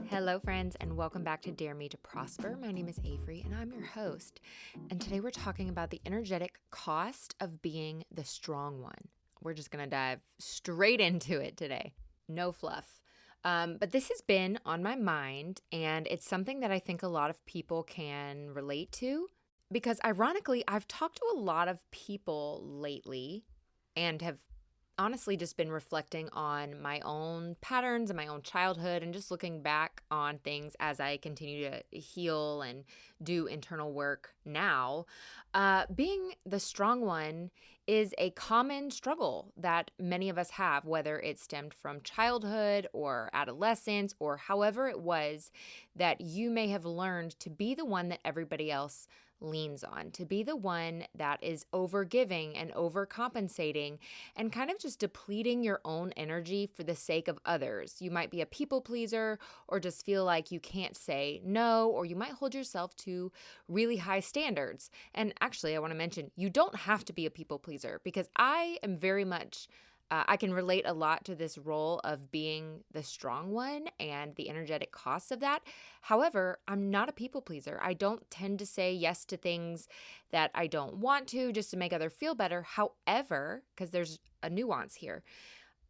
Hello, friends, and welcome back to Dare Me to Prosper. My name is Avery, and I'm your host. And today we're talking about the energetic cost of being the strong one. We're just going to dive straight into it today. No fluff. But this has been on my mind, and it's something that I think a lot of people can relate to. Because ironically, I've talked to a lot of people lately and have honestly just been reflecting on my own patterns and my own childhood and just looking back on things as I continue to heal and do internal work now. Being the strong one is a common struggle that many of us have, whether it stemmed from childhood or adolescence or however it was that you may have learned to be the one that everybody else leans on, to be the one that is overgiving and overcompensating and kind of just depleting your own energy for the sake of others. You might be a people pleaser or just feel like you can't say no, or you might hold yourself to really high standards. And actually, I want to mention, you don't have to be a people pleaser, because I am very much I can relate a lot to this role of being the strong one and the energetic costs of that. However, I'm not a people pleaser. I don't tend to say yes to things that I don't want to just to make others feel better. However, because there's a nuance here,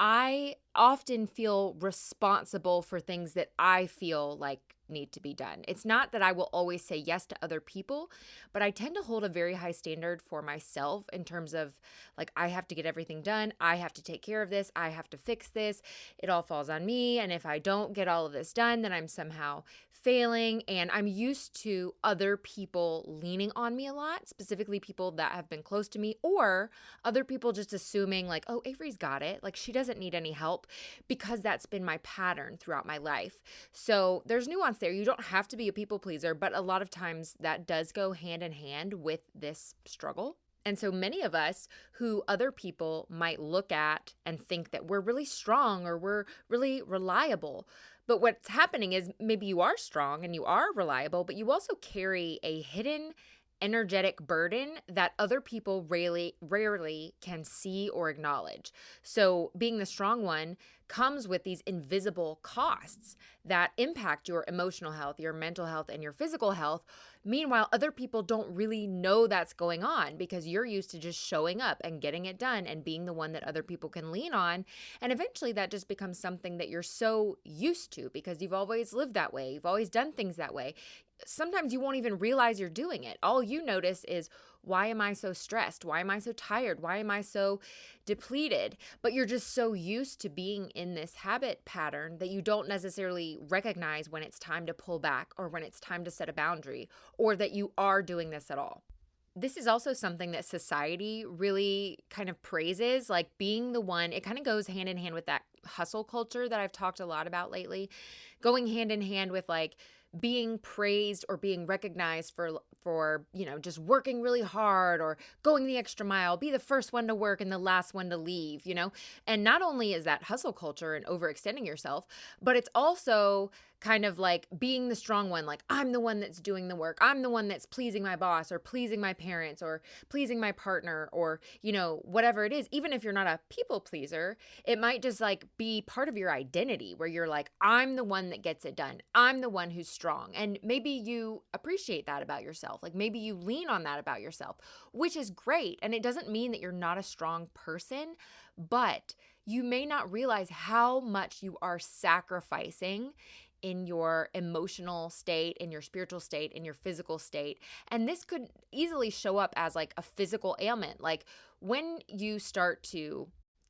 I often feel responsible for things that I feel like need to be done. It's not that I will always say yes to other people, but I tend to hold a very high standard for myself in terms of like, I have to get everything done. I have to take care of this. I have to fix this. It all falls on me. And if I don't get all of this done, then I'm somehow failing. And I'm used to other people leaning on me a lot, specifically people that have been close to me, or other people just assuming like, oh, Avery's got it. Like, she doesn't need any help, because that's been my pattern throughout my life. So there's nuance there. You don't have to be a people pleaser, but a lot of times that does go hand in hand with this struggle. And so many of us who other people might look at and think that we're really strong or we're really reliable. But what's happening is maybe you are strong and you are reliable, but you also carry a hidden energetic burden that other people rarely can see or acknowledge. So being the strong one comes with these invisible costs that impact your emotional health, your mental health, and your physical health. Meanwhile, other people don't really know that's going on because you're used to just showing up and getting it done and being the one that other people can lean on. And eventually that just becomes something that you're so used to because you've always lived that way. You've always done things that way. Sometimes you won't even realize you're doing it. All you notice is, why am I so stressed? Why am I so tired? Why am I so depleted? But you're just so used to being in this habit pattern that you don't necessarily recognize when it's time to pull back or when it's time to set a boundary or that you are doing this at all. This is also something that society really kind of praises, like being the one. It kind of goes hand in hand with that hustle culture that I've talked a lot about lately, going hand in hand with like being praised or being recognized for just working really hard or going the extra mile, be the first one to work and the last one to leave, And not only is that hustle culture and overextending yourself, but it's also kind of like being the strong one. Like, I'm the one that's doing the work. I'm the one that's pleasing my boss or pleasing my parents or pleasing my partner or, whatever it is. Even if you're not a people pleaser, it might just like be part of your identity where you're like, I'm the one that gets it done. I'm the one who's strong. And maybe you appreciate that about yourself. Like maybe you lean on that about yourself, which is great. And it doesn't mean that you're not a strong person, but you may not realize how much you are sacrificing in your emotional state, in your spiritual state, in your physical state. And this could easily show up as like a physical ailment. Like when you start to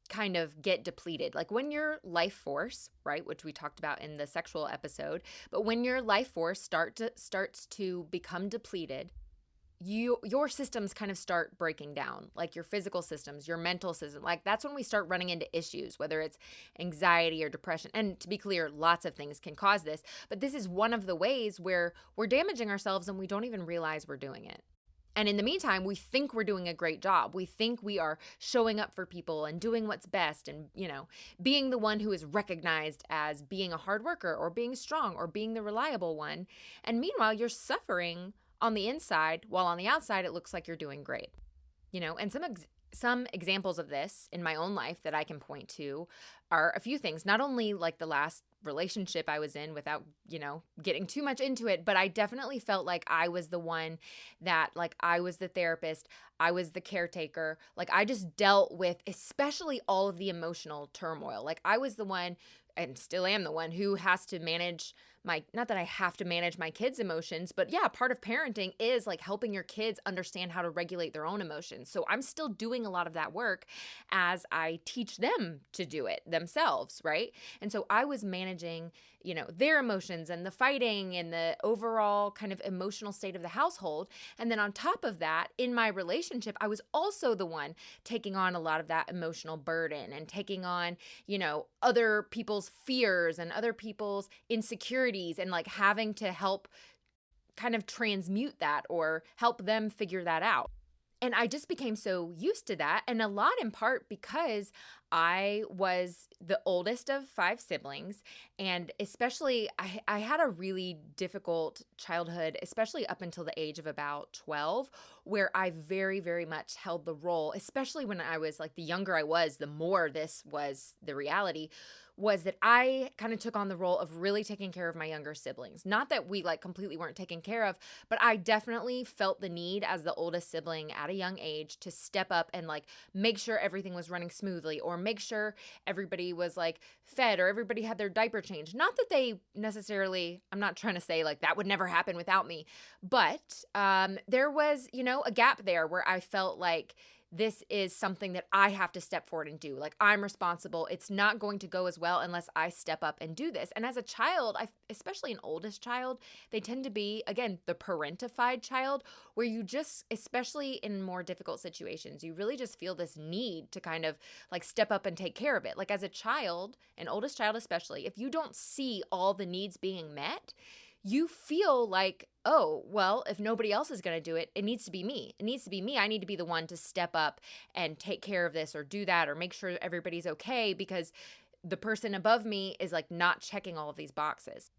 kind of get depleted, like when your life force, right, which we talked about in the sexual episode, but when your life force starts to become depleted, your systems kind of start breaking down, like your physical systems, your mental system. Like that's when we start running into issues, whether it's anxiety or depression. And to be clear, lots of things can cause this, but this is one of the ways where we're damaging ourselves and we don't even realize we're doing it. And in the meantime, we think we're doing a great job. We think we are showing up for people and doing what's best and, being the one who is recognized as being a hard worker or being strong or being the reliable one. And meanwhile, you're suffering on the inside, while on the outside, it looks like you're doing great. And some examples of this in my own life that I can point to are a few things, not only like the last relationship I was in without, getting too much into it, but I definitely felt like I was the one that like I was the therapist, I was the caretaker. Like I just dealt with especially all of the emotional turmoil. Like I was the one and still am the one who has to manage not that I have to manage my kids' emotions, but yeah, part of parenting is like helping your kids understand how to regulate their own emotions. So I'm still doing a lot of that work as I teach them to do it themselves, right? And so I was managing, their emotions and the fighting and the overall kind of emotional state of the household. And then on top of that, in my relationship, I was also the one taking on a lot of that emotional burden and taking on, other people's fears and other people's insecurities and like having to help kind of transmute that or help them figure that out. And I just became so used to that. And a lot in part because I was the oldest of 5 siblings. And especially, I had a really difficult childhood, especially up until the age of about 12, where I very, very much held the role, especially when I was like the younger I was, the more this was the reality, was that I kind of took on the role of really taking care of my younger siblings. Not that we like completely weren't taken care of, but I definitely felt the need as the oldest sibling at a young age to step up and like make sure everything was running smoothly or make sure everybody was like fed or everybody had their diaper changed. Not that they necessarily, I'm not trying to say like that would never happen without me, but there was, a gap there where I felt like this is something that I have to step forward and do. Like I'm responsible. It's not going to go as well unless I step up and do this. And as a child, especially an oldest child, they tend to be, again, the parentified child where you just, especially in more difficult situations, you really just feel this need to kind of like step up and take care of it. Like as a child, an oldest child especially, if you don't see all the needs being met, you feel like, oh, well, if nobody else is going to do it, it needs to be me. It needs to be me. I need to be the one to step up and take care of this or do that or make sure everybody's okay because the person above me is like not checking all of these boxes.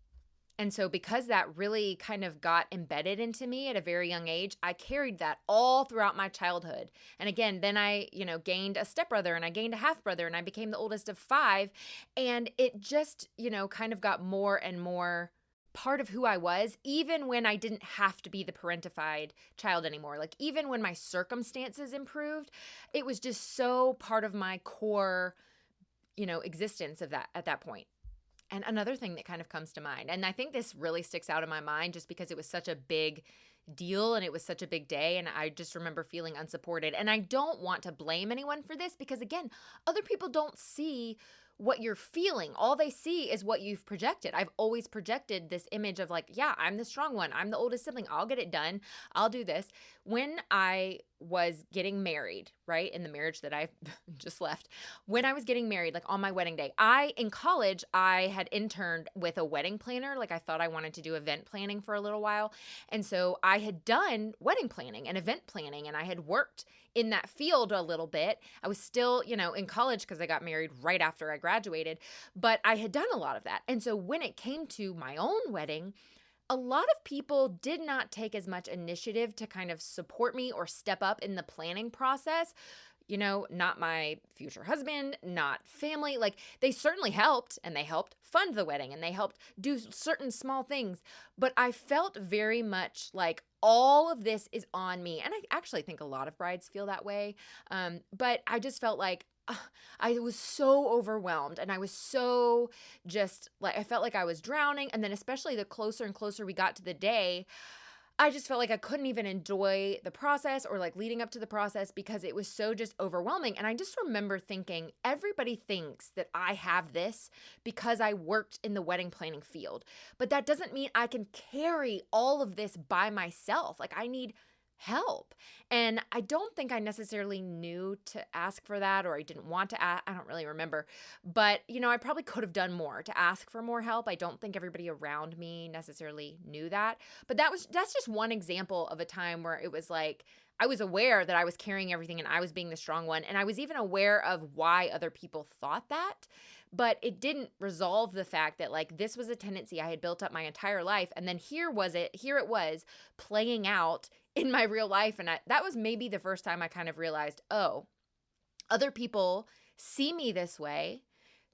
And so because that really kind of got embedded into me at a very young age, I carried that all throughout my childhood. And again, then I, gained a stepbrother and I gained a half brother and I became the oldest of 5. And it just, kind of got more and more part of who I was, even when I didn't have to be the parentified child anymore. Like even when my circumstances improved, it was just so part of my core, existence of that at that point. And another thing that kind of comes to mind, and I think this really sticks out in my mind just because it was such a big deal and it was such a big day and I just remember feeling unsupported. And I don't want to blame anyone for this because again, other people don't see what you're feeling. All they see is what you've projected. I've always projected this image of like, yeah, I'm the strong one. I'm the oldest sibling. I'll get it done. I'll do this. When I was getting married, right, in the marriage that I just left, when I was getting married, like on my wedding day, in college, I had interned with a wedding planner. Like I thought I wanted to do event planning for a little while. And so I had done wedding planning and event planning, and I had worked in that field a little bit. I was still, in college because I got married right after I graduated, but I had done a lot of that. And so when it came to my own wedding, a lot of people did not take as much initiative to kind of support me or step up in the planning process. Not my future husband, not family. Like they certainly helped and they helped fund the wedding and they helped do certain small things. But I felt very much like all of this is on me. And I actually think a lot of brides feel that way. But I just felt like I was so overwhelmed and I was so just like, I felt like I was drowning. And then especially the closer and closer we got to the day, I just felt like I couldn't even enjoy the process or like leading up to the process because it was so just overwhelming. And I just remember thinking, everybody thinks that I have this because I worked in the wedding planning field, but that doesn't mean I can carry all of this by myself. Like I need help. And I don't think I necessarily knew to ask for that, or I didn't want to ask. I don't really remember, but I probably could have done more to ask for more help. I don't think everybody around me necessarily knew that, but that's just one example of a time where it was like, I was aware that I was carrying everything and I was being the strong one. And I was even aware of why other people thought that. but it didn't resolve the fact that like this was a tendency I had built up my entire life. And then here it was playing out in my real life. And that was maybe the first time I kind of realized, oh, other people see me this way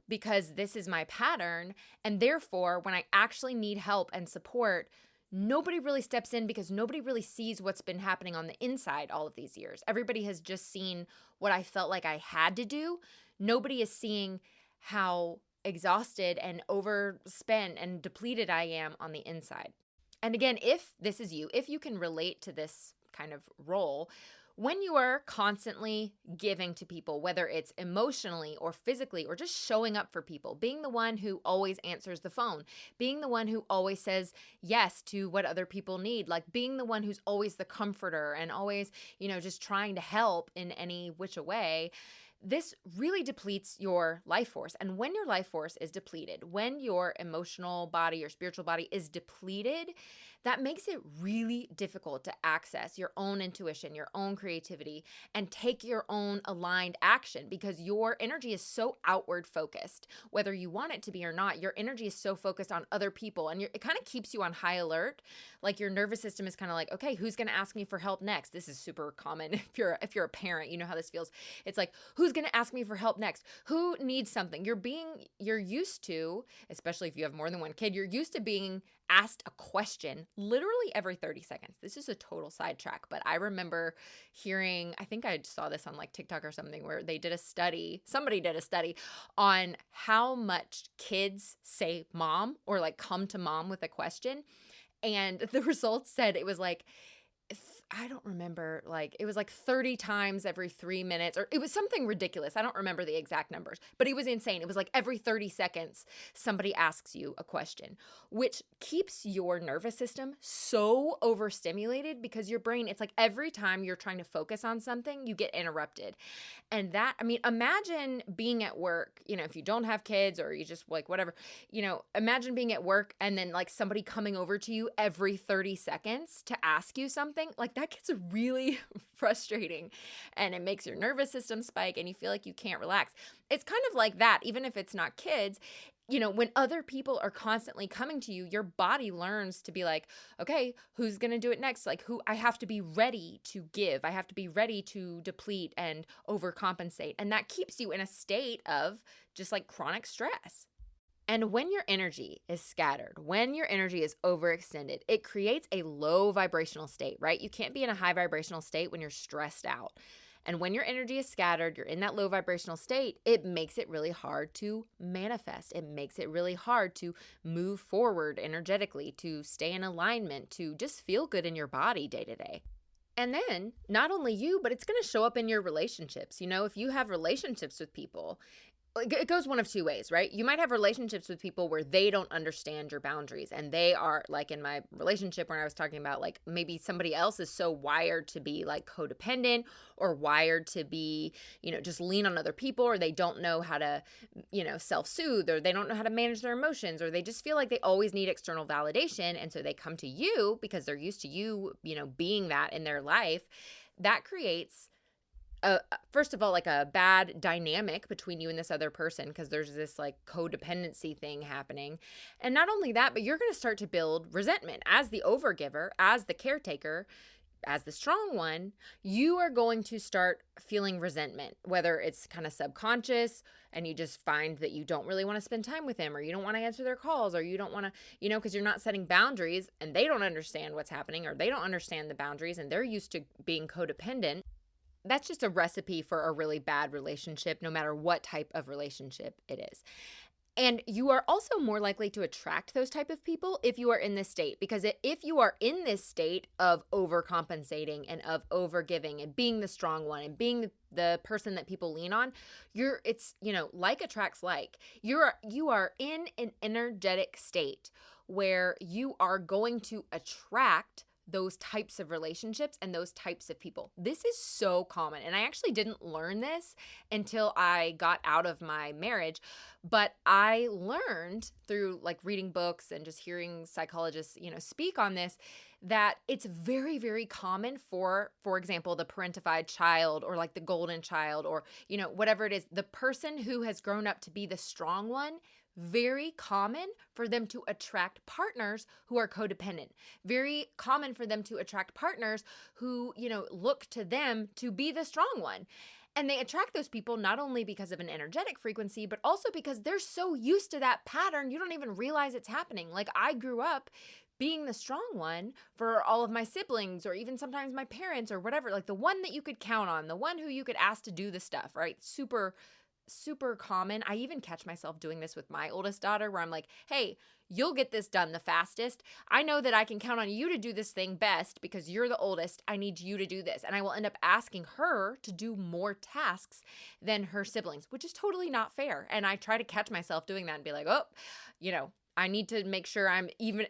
because this is my pattern. And therefore, when I actually need help and support, nobody really steps in because nobody really sees what's been happening on the inside all of these years. Everybody has just seen what I felt like I had to do. Nobody is seeing how exhausted and overspent and depleted I am on the inside. And again, if this is you, if you can relate to this kind of role, when you are constantly giving to people, whether it's emotionally or physically or just showing up for people, being the one who always answers the phone, being the one who always says yes to what other people need, like being the one who's always the comforter and always, just trying to help in any which way, this really depletes your life force. And when your life force is depleted, when your emotional body, your spiritual body is depleted, that makes it really difficult to access your own intuition, your own creativity, and take your own aligned action because your energy is so outward focused. Whether you want it to be or not, your energy is so focused on other people, and it kind of keeps you on high alert. Like your nervous system is kind of like, okay, who's going to ask me for help next? This is super common if you're a parent, you know how this feels. It's like, who's going to ask me for help next? Who needs something? You're used to, especially if you have more than one kid, you're used to being asked a question literally every 30 seconds. This is a total sidetrack, but I remember hearing, I think I saw this on like TikTok or something where somebody did a study on how much kids say mom or like come to mom with a question. And the results said it was like, I don't remember, it was like 30 times every 3 minutes, or it was something ridiculous. I don't remember the exact numbers, but it was insane. It was like every 30 seconds, somebody asks you a question, which keeps your nervous system so overstimulated because your brain, it's like every time you're trying to focus on something, you get interrupted. And imagine being at work, if you don't have kids or you just like whatever, imagine being at work and then like somebody coming over to you every 30 seconds to ask you something. Like that gets really frustrating and it makes your nervous system spike and you feel like you can't relax. It's kind of like that, even if it's not kids. When other people are constantly coming to you, your body learns to be like, okay, who's going to do it next? Like I have to be ready to give. I have to be ready to deplete and overcompensate. And that keeps you in a state of just like chronic stress. And when your energy is scattered, when your energy is overextended, it creates a low vibrational state, right? You can't be in a high vibrational state when you're stressed out. And when your energy is scattered, you're in that low vibrational state, it makes it really hard to manifest. It makes it really hard to move forward energetically, to stay in alignment, to just feel good in your body day to day. And then not only you, but it's going to show up in your relationships. If you have relationships with people, it goes one of two ways, right? You might have relationships with people where they don't understand your boundaries and they are like in my relationship when I was talking about like maybe somebody else is so wired to be like codependent or wired to be, just lean on other people, or they don't know how to, self-soothe, or they don't know how to manage their emotions, or they just feel like they always need external validation. And so they come to you because they're used to you, being that in their life. That creates first of all, like a bad dynamic between you and this other person because there's this like codependency thing happening. And not only that, but you're going to start to build resentment as the overgiver, as the caretaker, as the strong one. You are going to start feeling resentment, whether it's kind of subconscious and you just find that you don't really want to spend time with them, or you don't want to answer their calls, or you don't want to, because you're not setting boundaries and they don't understand what's happening, or they don't understand the boundaries and they're used to being codependent. That's just a recipe for a really bad relationship, no matter what type of relationship it is. And you are also more likely to attract those type of people if you are in this state, because if you are in this state of overcompensating and of overgiving and being the strong one and being the person that people lean on, it's like attracts like. You are in an energetic state where you are going to attract those types of relationships and those types of people. This is so common. And I actually didn't learn this until I got out of my marriage, but I learned through like reading books and just hearing psychologists, speak on this, that it's very, very common for example, the parentified child or like the golden child or, whatever it is, the person who has grown up to be the strong one, very common for them to attract partners who are codependent. Very common for them to attract partners who, look to them to be the strong one. And they attract those people not only because of an energetic frequency, but also because they're so used to that pattern, you don't even realize it's happening. Like I grew up being the strong one for all of my siblings or even sometimes my parents or whatever, like the one that you could count on, the one who you could ask to do the stuff, right? Super common. I even catch myself doing this with my oldest daughter where I'm like, hey, you'll get this done the fastest. I know that I can count on you to do this thing best because you're the oldest. I need you to do this. And I will end up asking her to do more tasks than her siblings, which is totally not fair. And I try to catch myself doing that and be like, oh, I need to make sure I'm even,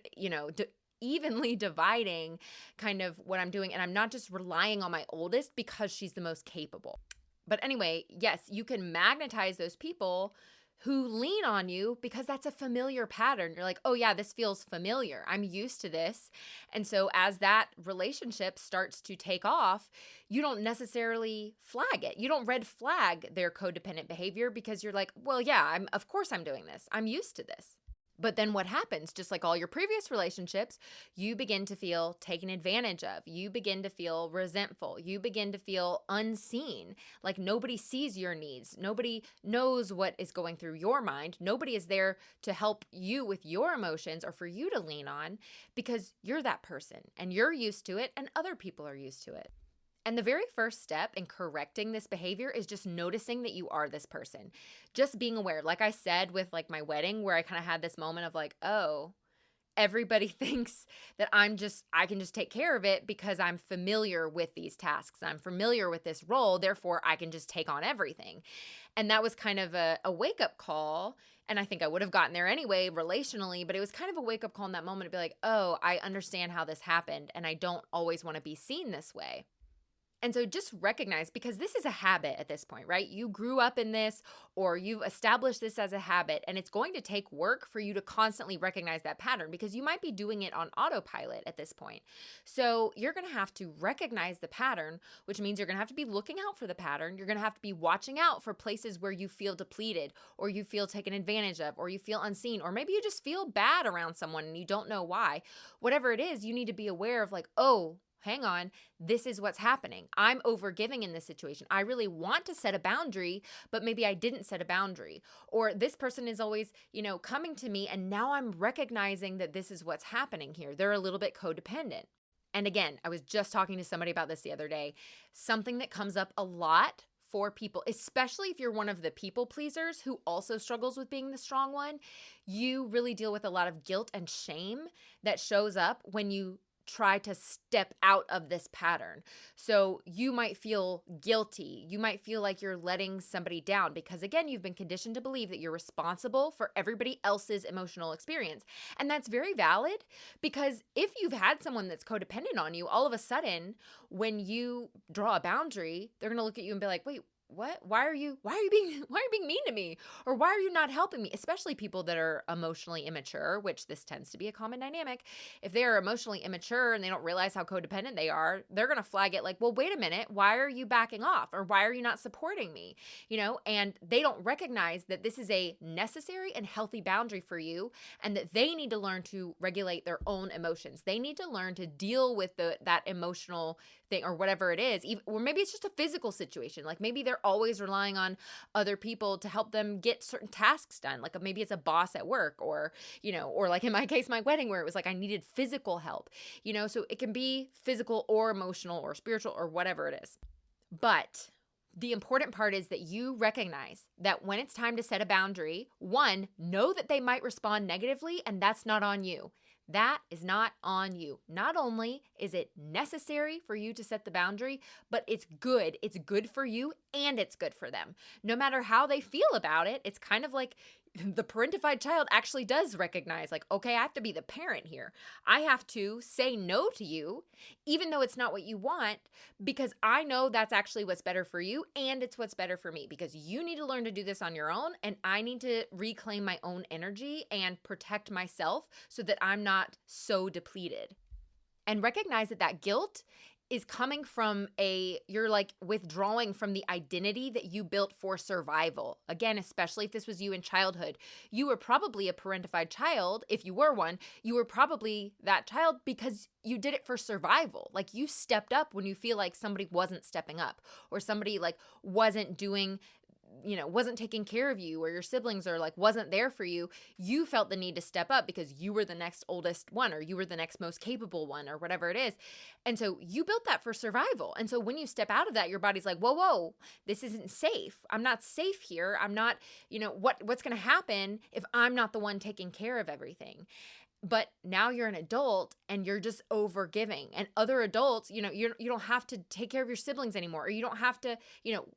evenly dividing kind of what I'm doing. And I'm not just relying on my oldest because she's the most capable. But anyway, yes, you can magnetize those people who lean on you because that's a familiar pattern. You're like, oh yeah, this feels familiar. I'm used to this. And so as that relationship starts to take off, you don't necessarily flag it. You don't red flag their codependent behavior because you're like, well, yeah, of course I'm doing this. I'm used to this. But then what happens, just like all your previous relationships, you begin to feel taken advantage of. You begin to feel resentful. You begin to feel unseen, like nobody sees your needs. Nobody knows what is going through your mind. Nobody is there to help you with your emotions or for you to lean on because you're that person and you're used to it and other people are used to it. And the very first step in correcting this behavior is just noticing that you are this person. Just being aware. Like I said with like my wedding where I kind of had this moment of like, oh, everybody thinks that I can just take care of it because I'm familiar with these tasks. I'm familiar with this role. Therefore, I can just take on everything. And that was kind of a wake-up call. And I think I would have gotten there anyway relationally, but it was kind of a wake-up call in that moment to be like, oh, I understand how this happened. And I don't always want to be seen this way. And so just recognize, because this is a habit at this point, right? You grew up in this or you've established this as a habit, and it's going to take work for you to constantly recognize that pattern because you might be doing it on autopilot at this point. So you're going to have to recognize the pattern, which means you're going to have to be looking out for the pattern. You're going to have to be watching out for places where you feel depleted or you feel taken advantage of or you feel unseen, or maybe you just feel bad around someone and you don't know why. Whatever it is, you need to be aware of like, oh, hang on, this is what's happening. I'm overgiving in this situation. I really want to set a boundary, but maybe I didn't set a boundary. Or this person is always, coming to me, and now I'm recognizing that this is what's happening here. They're a little bit codependent. And again, I was just talking to somebody about this the other day. Something that comes up a lot for people, especially if you're one of the people pleasers who also struggles with being the strong one, you really deal with a lot of guilt and shame that shows up when you try to step out of this pattern. So you might feel guilty. You might feel like you're letting somebody down because, again, you've been conditioned to believe that you're responsible for everybody else's emotional experience. And that's very valid because if you've had someone that's codependent on you, all of a sudden, when you draw a boundary, they're going to look at you and be like, wait, what? Why are you being mean to me? Or why are you not helping me? Especially people that are emotionally immature, which this tends to be a common dynamic. If they are emotionally immature and they don't realize how codependent they are, they're going to flag it like, well, wait a minute, why are you backing off? Or why are you not supporting me? And they don't recognize that this is a necessary and healthy boundary for you and that they need to learn to regulate their own emotions. They need to learn to deal with that emotional thing or whatever it is. Or maybe it's just a physical situation. Like maybe they're always relying on other people to help them get certain tasks done. Like maybe it's a boss at work or like in my case, my wedding where it was like I needed physical help, so it can be physical or emotional or spiritual or whatever it is. But the important part is that you recognize that when it's time to set a boundary, one, know that they might respond negatively and that's not on you. That is not on you. Not only is it necessary for you to set the boundary, but it's good. It's good for you and it's good for them. No matter how they feel about it, it's kind of like the parentified child actually does recognize, like, okay, I have to be the parent here. I have to say no to you, even though it's not what you want, because I know that's actually what's better for you and it's what's better for me, because you need to learn to do this on your own and I need to reclaim my own energy and protect myself so that I'm not so depleted. And recognize that that guilt is coming from you're like withdrawing from the identity that you built for survival. Again, especially if this was you in childhood, you were probably a parentified child. If you were one, you were probably that child because you did it for survival. Like you stepped up when you feel like somebody wasn't stepping up or somebody like wasn't doing, wasn't taking care of you, or your siblings are like wasn't there for you. You felt the need to step up because you were the next oldest one, or you were the next most capable one, or whatever it is. And so you built that for survival. And so when you step out of that, your body's like, whoa, this isn't safe. I'm not safe here. I'm not, what's going to happen if I'm not the one taking care of everything? But now you're an adult and you're just over giving, and other adults, you don't have to take care of your siblings anymore, or you don't have to,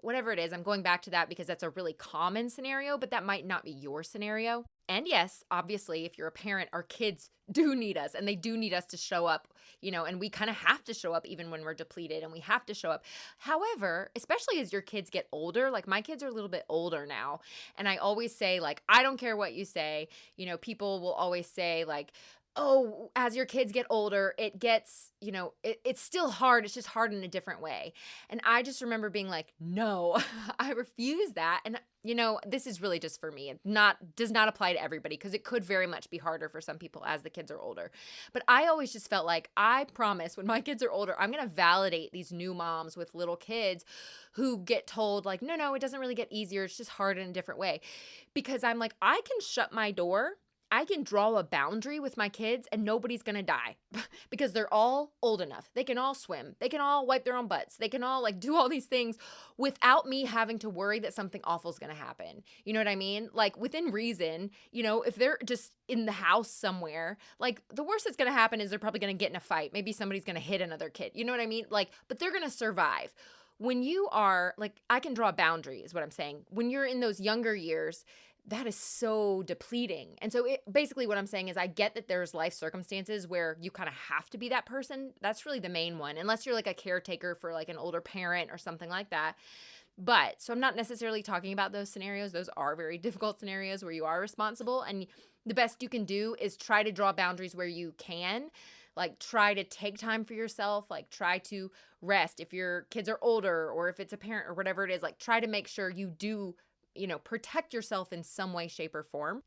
whatever it is. I'm going back to that because that's a really common scenario, but that might not be your scenario. And yes, obviously, if you're a parent, our kids do need us and they do need us to show up, and we kind of have to show up even when we're depleted, and we have to show up. However, especially as your kids get older, like my kids are a little bit older now. And I always say, like, I don't care what you say. People will always say like, oh, as your kids get older, it gets, it's still hard. It's just hard in a different way. And I just remember being like, no, I refuse that. And, this is really just for me. It does not apply to everybody, because it could very much be harder for some people as the kids are older. But I always just felt like, I promise when my kids are older, I'm going to validate these new moms with little kids who get told like, no, it doesn't really get easier. It's just hard in a different way. Because I'm like, I can shut my door, I can draw a boundary with my kids and nobody's going to die because they're all old enough. They can all swim. They can all wipe their own butts. They can all like do all these things without me having to worry that something awful is going to happen. You know what I mean? Like within reason, if they're just in the house somewhere, like the worst that's going to happen is they're probably going to get in a fight. Maybe somebody's going to hit another kid. You know what I mean? Like, but they're going to survive. When you are like, I can draw a boundary is what I'm saying. When you're in those younger years, that is so depleting. And so basically what I'm saying is I get that there's life circumstances where you kind of have to be that person. That's really the main one, unless you're like a caretaker for like an older parent or something like that. But so I'm not necessarily talking about those scenarios. Those are very difficult scenarios where you are responsible. And the best you can do is try to draw boundaries where you can. Like try to take time for yourself, like try to rest if your kids are older, or if it's a parent or whatever it is, like try to make sure you do protect yourself in some way, shape, or form.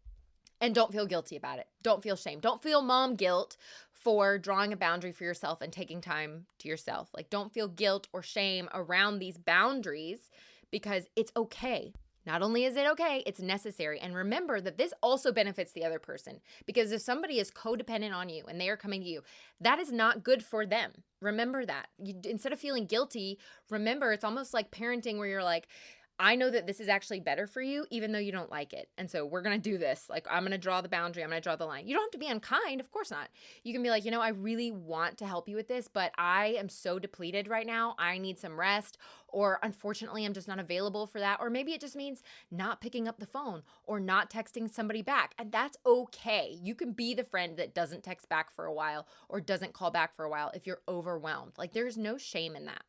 And don't feel guilty about it. Don't feel shame. Don't feel mom guilt for drawing a boundary for yourself and taking time to yourself. Like don't feel guilt or shame around these boundaries, because it's okay. Not only is it okay, it's necessary. And remember that this also benefits the other person, because if somebody is codependent on you and they are coming to you, that is not good for them. Remember that. Instead of feeling guilty, remember it's almost like parenting where you're like, I know that this is actually better for you, even though you don't like it. And so we're going to do this. Like, I'm going to draw the boundary. I'm going to draw the line. You don't have to be unkind. Of course not. You can be like, I really want to help you with this, but I am so depleted right now. I need some rest. Or unfortunately, I'm just not available for that. Or maybe it just means not picking up the phone or not texting somebody back. And that's okay. You can be the friend that doesn't text back for a while or doesn't call back for a while if you're overwhelmed. Like, there's no shame in that.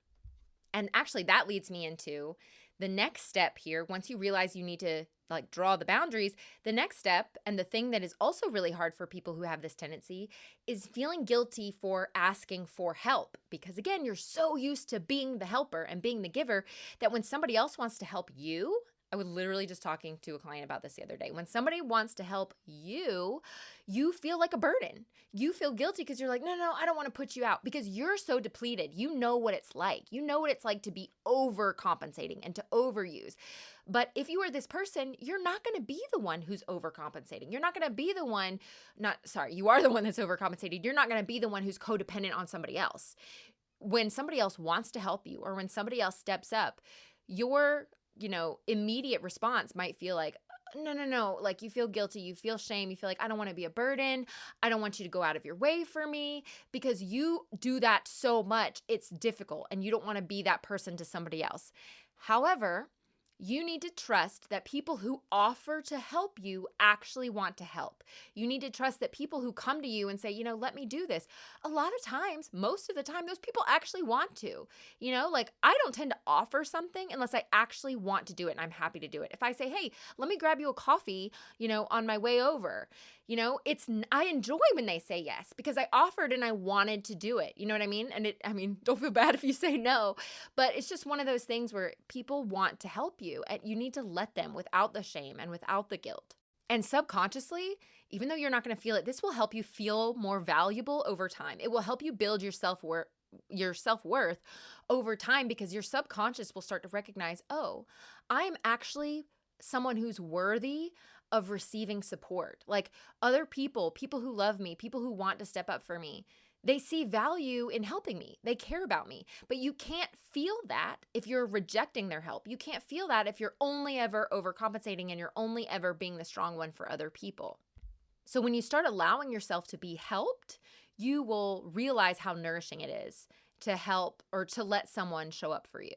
And actually, that leads me into the next step here. Once you realize you need to like draw the boundaries, the next step, and the thing that is also really hard for people who have this tendency, is feeling guilty for asking for help. Because again, you're so used to being the helper and being the giver that when somebody else wants to help you, I was literally just talking to a client about this the other day. When somebody wants to help you, you feel like a burden. You feel guilty because you're like, no, I don't want to put you out, because you're so depleted. You know what it's like. You know what it's like to be overcompensating and to overuse. But if you are this person, you're not going to be the one who's overcompensating. You're not going to be the one, you are the one that's overcompensating. You're not going to be the one who's codependent on somebody else. When somebody else wants to help you, or when somebody else steps up, your immediate response might feel like, no, like you feel guilty, you feel shame, you feel like I don't want to be a burden. I don't want you to go out of your way for me, because you do that so much. It's difficult and you don't want to be that person to somebody else. However, You need to trust that people who offer to help you actually want to help. You need to trust that people who come to you and say, let me do this. A lot of times, most of the time, those people actually want to. Like I don't tend to offer something unless I actually want to do it and I'm happy to do it. If I say, hey, let me grab you a coffee, on my way over, I enjoy when they say yes because I offered and I wanted to do it. You know what I mean? And don't feel bad if you say no, but it's just one of those things where people want to help you and you need to let them without the shame and without the guilt. And subconsciously, even though you're not going to feel it, this will help you feel more valuable over time. It will help you build your self-worth over time because your subconscious will start to recognize, oh, I am actually someone who's worthy of receiving support. Like other people who love me, people who want to step up for me, they see value in helping me. They care about me. But you can't feel that if you're rejecting their help. You can't feel that if you're only ever overcompensating and you're only ever being the strong one for other people. So when you start allowing yourself to be helped, you will realize how nourishing it is to help or to let someone show up for you.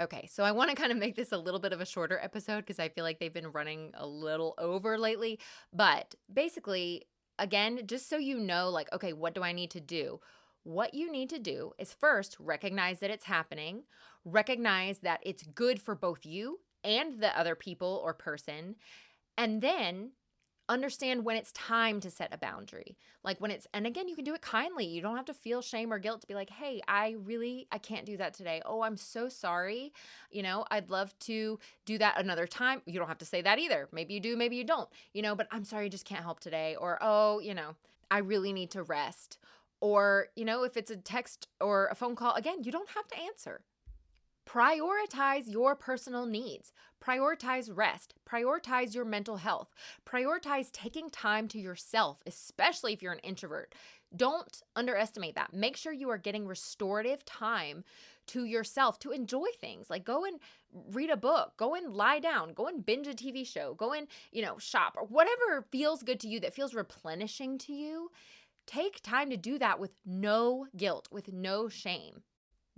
Okay, so I want to kind of make this a little bit of a shorter episode because I feel like they've been running a little over lately. But basically, again, just so you know, like, okay, what do I need to do? What you need to do is first recognize that it's happening, recognize that it's good for both you and the other people or person, and then understand when it's time to set a boundary. Like and again, you can do it kindly. You don't have to feel shame or guilt to be like, hey, I can't do that today. Oh, I'm so sorry. I'd love to do that another time. You don't have to say that either. Maybe you do, maybe you don't, but I'm sorry, I just can't help today. Or, oh, I really need to rest. Or, if it's a text or a phone call, again, you don't have to answer. Prioritize your personal needs. Prioritize rest. Prioritize your mental health. Prioritize taking time to yourself, especially if you're an introvert. Don't underestimate that. Make sure you are getting restorative time to yourself to enjoy things. Like go and read a book, go and lie down, go and binge a TV show, go and, shop or whatever feels good to you that feels replenishing to you. Take time to do that with no guilt, with no shame.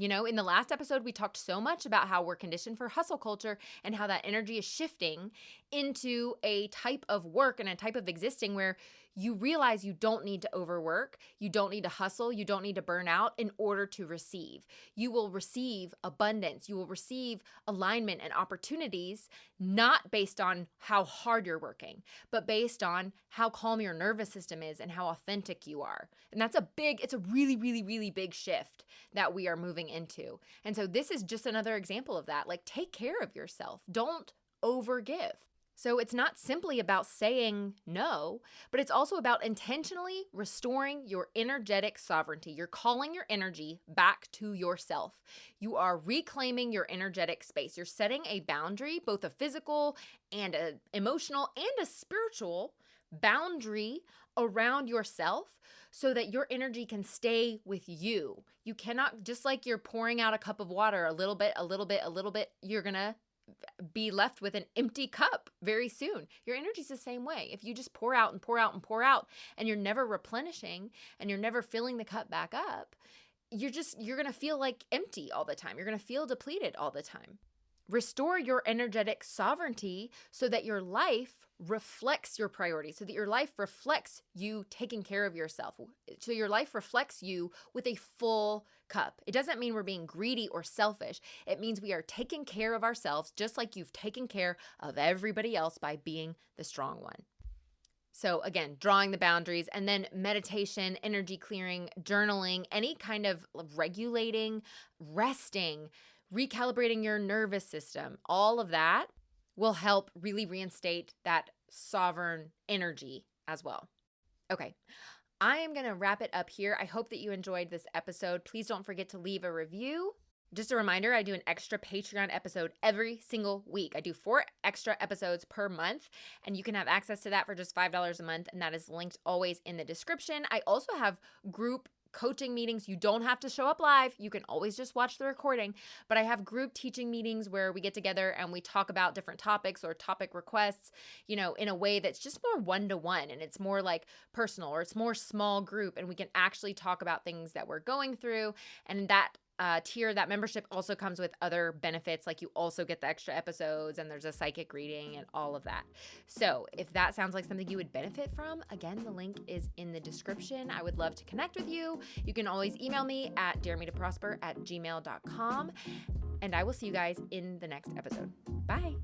In the last episode, we talked so much about how we're conditioned for hustle culture and how that energy is shifting into a type of work and a type of existing where you realize you don't need to overwork, you don't need to hustle, you don't need to burn out in order to receive. You will receive abundance, you will receive alignment and opportunities, not based on how hard you're working, but based on how calm your nervous system is and how authentic you are. And it's a really, really, really big shift that we are moving into. And so this is just another example of that. Like, take care of yourself. Don't overgive. So it's not simply about saying no, but it's also about intentionally restoring your energetic sovereignty. You're calling your energy back to yourself. You are reclaiming your energetic space. You're setting a boundary, both a physical and an emotional and a spiritual boundary around yourself so that your energy can stay with you. You cannot, just like you're pouring out a cup of water, a little bit, you're going to be left with an empty cup very soon. Your energy's the same way. If you just pour out and pour out and pour out and you're never replenishing and you're never filling the cup back up, you're going to feel like empty all the time. You're going to feel depleted all the time. Restore your energetic sovereignty so that your life reflects your priorities, so that your life reflects you taking care of yourself. So your life reflects you with a full cup. It doesn't mean we're being greedy or selfish. It means we are taking care of ourselves just like you've taken care of everybody else by being the strong one. So again, drawing the boundaries and then meditation, energy clearing, journaling, any kind of regulating, resting, recalibrating your nervous system, all of that will help really reinstate that sovereign energy as well. Okay, I am going to wrap it up here. I hope that you enjoyed this episode. Please don't forget to leave a review. Just a reminder, I do an extra Patreon episode every single week. I do 4 extra episodes per month, and you can have access to that for just $5 a month, and that is linked always in the description. I also have group coaching meetings. You don't have to show up live. You can always just watch the recording, but I have group teaching meetings where we get together and we talk about different topics or topic requests, in a way that's just more one-to-one and it's more like personal or it's more small group and we can actually talk about things that we're going through, and that tier, that membership also comes with other benefits. Like you also get the extra episodes and there's a psychic reading and all of that. So if that sounds like something you would benefit from, again, the link is in the description. I would love to connect with you. You can always email me at daremetoprosper@gmail.com. And I will see you guys in the next episode. Bye.